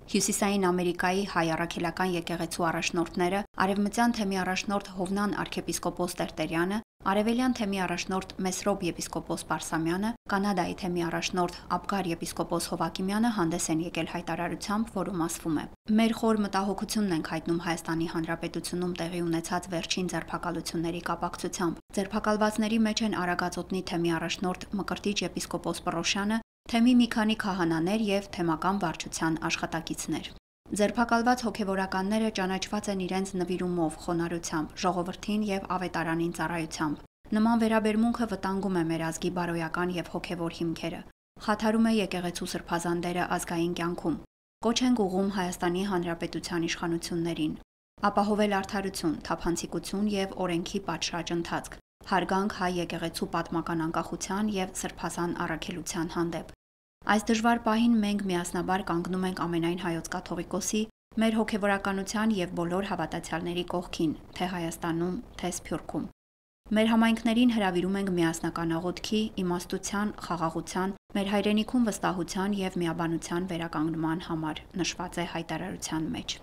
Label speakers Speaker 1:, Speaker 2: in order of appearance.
Speaker 1: Հյուսիսային Ամերիկայի հայ առաքելական եկեղեցու առաջնորդները, արևմտյան թեմի առաջնորդ Հովնան arczepiskopos Տերտերյանը, արևելյան թեմի առաջնորդ Մեսրոպ եպիսկոպոս Պարսամյանը, Կանադայի թեմի առաջնորդ Աբգար եպիսկոպոս Հովակիմյանը հանդես են եկել հայտարարությամբ, որում ասվում է. «Մեր խոր մտահոգությունն ենք հայտնում Հայաստանի Հանրապետությունում տեղի ունեցած վերջին ձերբակալությունների կապակցությամբ։ Ձերբակալվածների մեջ են Արագածոտնի թեմի առաջնորդ Մկրտիչ եպիսկոպոս Պռոշյանը, թեմի մի քանի քահանաներ և թեմական վարչության աշխատակիցներ։ Ձերբակալված հոգևորականները ճանաչված են իրենց նվիրումով, խոնարհությամբ, ժողովրդին և ավետարանին ծառայությամբ։ Նման վերաբերմունքը վտանգում է մեր ազգի բարոյական և հոգևոր հիմքերը, խաթարում է եկեղեցու սրբազանդերը ազգային կյանքում։ Կոչ ենք ուղղում Հայաստանի Հանրապետության իշխանություններին ապահովել արդարություն, թափանցիկություն և օրենքի պատշաճ ընթացք, հարգանք հայ եկեղեցու պատմական անկախության և սրբազան առաքելության հանդեպ։ Այս դժվար պահին մենք միասնաբար կանգնում ենք ամենայն Հայոց կաթողիկոսի, մեր հոգևորականության և բոլոր հավատացյալների կողքին, թե Հայաստանում, թե Սփյուռքում։ Մեր համայնքներին հրավիրում ենք միասնական աղոթքի, իմաստության, խաղաղության, մեր հայրենիքում վստահության և միաբանության վերականգնման համար», նշված է հայտարարության մեջ։